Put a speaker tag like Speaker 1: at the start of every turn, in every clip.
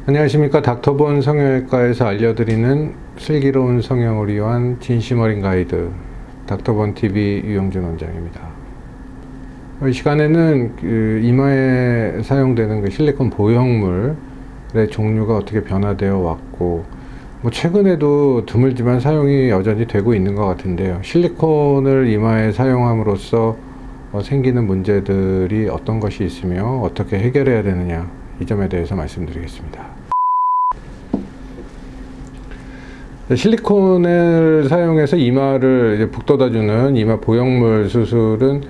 Speaker 1: 안녕하십니까. 닥터본 성형외과에서 알려드리는 슬기로운 성형을 위한 진심 어린 가이드 닥터본TV 유영준 원장입니다. 이 시간에는 이마에 사용되는 실리콘 보형물의 종류가 어떻게 변화되어 왔고, 최근에도 드물지만 사용이 여전히 되고 있는 것 같은데요. 실리콘을 이마에 사용함으로써 생기는 문제들이 어떤 것이 있으며 어떻게 해결해야 되느냐, 이 점에 대해서 말씀드리겠습니다. 실리콘을 사용해서 이마를 이제 북돋아주는 이마 보형물 수술은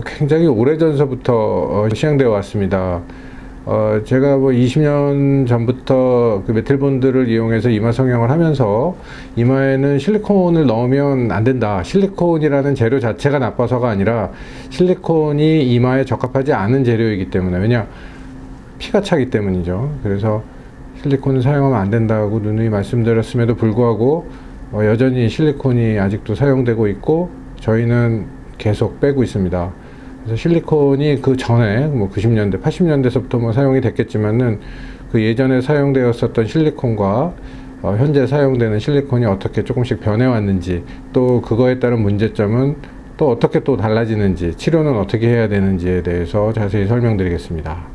Speaker 1: 굉장히 오래전서부터 시행되어 왔습니다. 제가 20년 전부터 그 메틸본드를 이용해서 이마 성형을 하면서 이마에는 실리콘을 넣으면 안 된다. 실리콘이라는 재료 자체가 나빠서가 아니라 실리콘이 이마에 적합하지 않은 재료이기 때문에, 왜냐? 피가 차기 때문이죠. 그래서 실리콘을 사용하면 안 된다고 누누이 말씀드렸음에도 불구하고 여전히 실리콘이 아직도 사용되고 있고 저희는 계속 빼고 있습니다. 그래서 실리콘이 그 전에 90년대, 80년대서부터 사용이 됐겠지만은 그 예전에 사용되었었던 실리콘과 현재 사용되는 실리콘이 어떻게 조금씩 변해왔는지, 또 그거에 따른 문제점은 또 어떻게 또 달라지는지, 치료는 어떻게 해야 되는지에 대해서 자세히 설명드리겠습니다.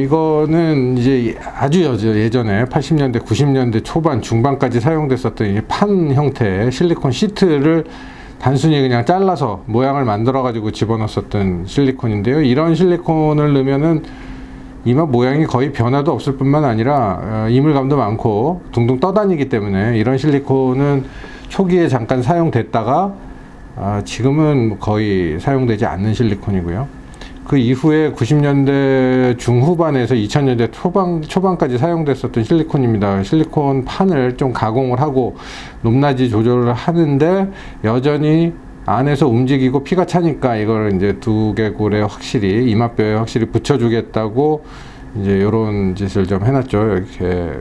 Speaker 1: 이거는 이제 아주 예전에 80년대, 90년대 초반, 중반까지 사용됐었던 이 판 형태의 실리콘 시트를 단순히 그냥 잘라서 모양을 만들어 가지고 집어넣었었던 실리콘인데요. 이런 실리콘을 넣으면은 이마 모양이 거의 변화도 없을 뿐만 아니라 이물감도 많고 둥둥 떠다니기 때문에 이런 실리콘은 초기에 잠깐 사용됐다가 지금은 거의 사용되지 않는 실리콘이고요. 그 이후에 90년대 중후반에서 2000년대 초반까지 사용됐었던 실리콘입니다. 실리콘 판을 좀 가공을 하고 높낮이 조절을 하는데 여전히 안에서 움직이고 피가 차니까 이걸 이제 두개골에 확실히, 이마뼈에 확실히 붙여주겠다고 이제 이런 짓을 좀 해놨죠. 이렇게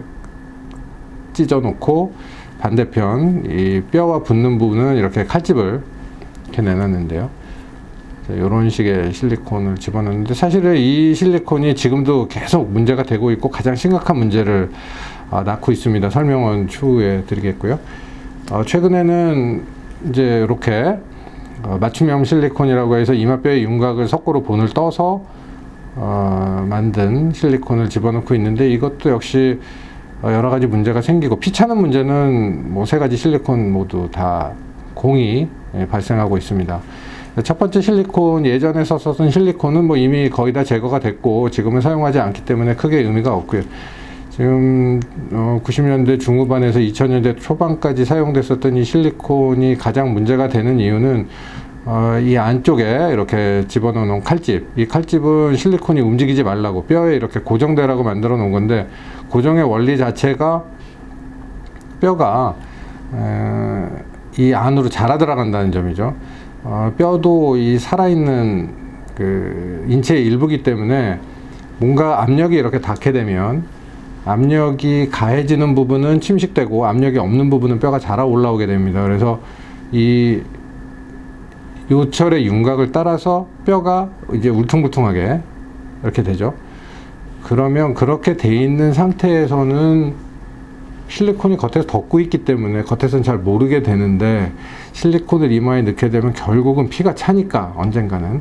Speaker 1: 찢어 놓고 반대편 이 뼈와 붙는 부분은 이렇게 칼집을 이렇게 내놨는데요. 이런 식의 실리콘을 집어넣는데, 사실은 이 실리콘이 지금도 계속 문제가 되고 있고 가장 심각한 문제를 낳고 있습니다. 설명은 추후에 드리겠고요. 최근에는 이제 이렇게 맞춤형 실리콘이라고 해서 이마뼈의 윤곽을 석고로 본을 떠서 만든 실리콘을 집어넣고 있는데, 이것도 역시 여러 가지 문제가 생기고, 피차는 문제는 세 가지 실리콘 모두 다 공이 발생하고 있습니다. 첫 번째 실리콘, 예전에 썼었던 실리콘은 이미 거의 다 제거가 됐고 지금은 사용하지 않기 때문에 크게 의미가 없고요. 지금 90년대 중후반에서 2000년대 초반까지 사용됐었던 이 실리콘이 가장 문제가 되는 이유는 이 안쪽에 이렇게 집어넣어 놓은 칼집, 이 칼집은 실리콘이 움직이지 말라고 뼈에 이렇게 고정되라고 만들어 놓은 건데, 고정의 원리 자체가 뼈가 이 안으로 자라 들어간다는 점이죠. 뼈도 이 살아있는 그 인체의 일부이기 때문에 뭔가 압력이 이렇게 닿게 되면 압력이 가해지는 부분은 침식되고 압력이 없는 부분은 뼈가 자라 올라오게 됩니다. 그래서 이 요철의 윤곽을 따라서 뼈가 이제 울퉁불퉁하게 이렇게 되죠. 그러면 그렇게 돼 있는 상태에서는 실리콘이 겉에서 덮고 있기 때문에 겉에서는 잘 모르게 되는데, 실리콘을 이마에 넣게 되면 결국은 피가 차니까 언젠가는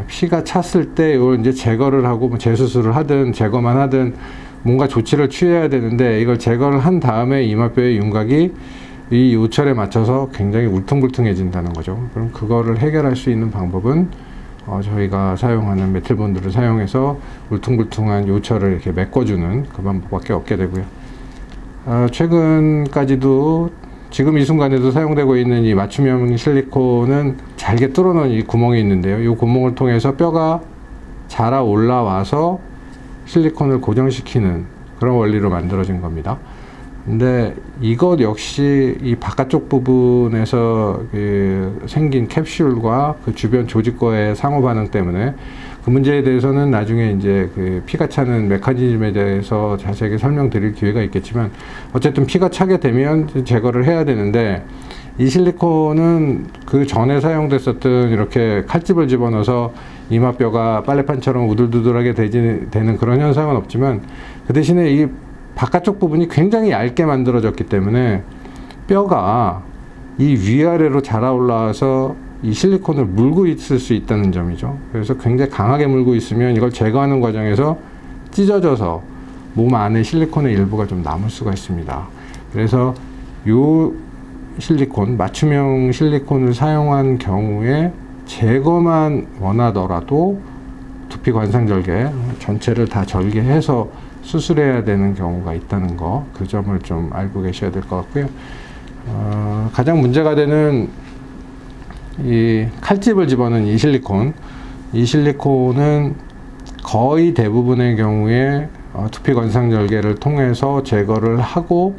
Speaker 1: 피가 찼을 때 이걸 이제 제거를 하고 재수술을 하든 제거만 하든 뭔가 조치를 취해야 되는데, 이걸 제거를 한 다음에 이마뼈의 윤곽이 이 요철에 맞춰서 굉장히 울퉁불퉁해진다는 거죠. 그럼 그거를 해결할 수 있는 방법은 저희가 사용하는 메틸본드를 사용해서 울퉁불퉁한 요철을 이렇게 메꿔주는 그 방법밖에 없게 되고요. 최근까지도 지금 이 순간에도 사용되고 있는 이 맞춤형 실리콘은 잘게 뚫어놓은 이 구멍이 있는데요. 이 구멍을 통해서 뼈가 자라 올라와서 실리콘을 고정시키는 그런 원리로 만들어진 겁니다. 근데 이것 역시 이 바깥쪽 부분에서 생긴 캡슐과 그 주변 조직과의 상호 반응 때문에 그 문제에 대해서는 나중에 이제 그 피가 차는 메커니즘에 대해서 자세하게 설명드릴 기회가 있겠지만, 어쨌든 피가 차게 되면 제거를 해야 되는데, 이 실리콘은 그 전에 사용됐었던 이렇게 칼집을 집어넣어서 이마뼈가 빨래판처럼 우들두들하게 되는 그런 현상은 없지만, 그 대신에 이 바깥쪽 부분이 굉장히 얇게 만들어졌기 때문에 뼈가 이 위아래로 자라 올라와서 이 실리콘을 물고 있을 수 있다는 점이죠. 그래서 굉장히 강하게 물고 있으면 이걸 제거하는 과정에서 찢어져서 몸 안에 실리콘의 일부가 좀 남을 수가 있습니다. 그래서 요 실리콘, 맞춤형 실리콘을 사용한 경우에 제거만 원하더라도 두피 관상절개 전체를 다 절개해서 수술해야 되는 경우가 있다는 거, 그 점을 좀 알고 계셔야 될 것 같고요. 가장 문제가 되는 이 칼집을 집어넣은 이 실리콘은 거의 대부분의 경우에 두피 관상절개를 통해서 제거를 하고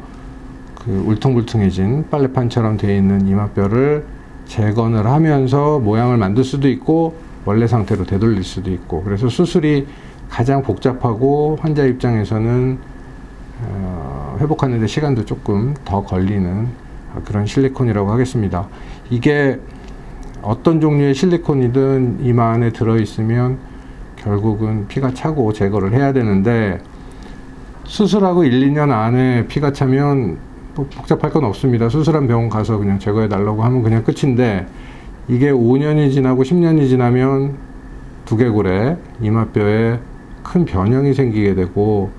Speaker 1: 그 울퉁불퉁해진 빨래판처럼 되어 있는 이마뼈를 재건을 하면서 모양을 만들 수도 있고 원래 상태로 되돌릴 수도 있고, 그래서 수술이 가장 복잡하고 환자 입장에서는 회복하는 데 시간도 조금 더 걸리는 그런 실리콘이라고 하겠습니다. 이게 어떤 종류의 실리콘이든 이마 안에 들어있으면 결국은 피가 차고 제거를 해야 되는데, 수술하고 1, 2년 안에 피가 차면 뭐 복잡할 건 없습니다. 수술한 병원 가서 그냥 제거해 달라고 하면 그냥 끝인데, 이게 5년이 지나고 10년이 지나면 두개골에 이마뼈에 큰 변형이 생기게 되고,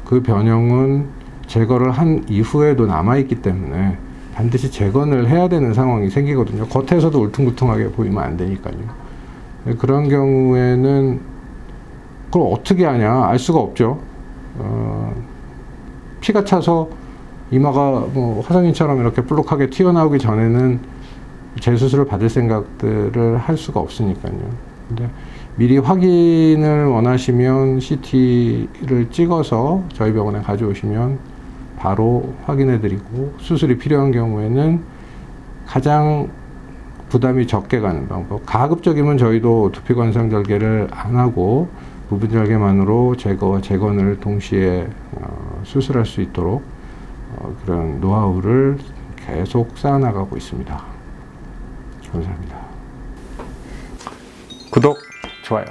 Speaker 1: 그 변형은 제거를 한 이후에도 남아있기 때문에 반드시 재건을 해야 되는 상황이 생기거든요. 겉에서도 울퉁불퉁하게 보이면 안 되니까요. 그런 경우에는 그걸 어떻게 하냐, 알 수가 없죠. 피가 차서 이마가 뭐 화성인처럼 이렇게 볼록하게 튀어나오기 전에는 재수술을 받을 생각들을 할 수가 없으니까요. 근데 미리 확인을 원하시면 CT를 찍어서 저희 병원에 가져오시면 바로 확인해 드리고, 수술이 필요한 경우에는 가장 부담이 적게 가는 방법, 가급적이면 저희도 두피 관상절개를 안 하고 부분절개만으로 제거와 재건을 동시에 수술할 수 있도록 그런 노하우를 계속 쌓아나가고 있습니다. 감사합니다. 구독, 좋아요.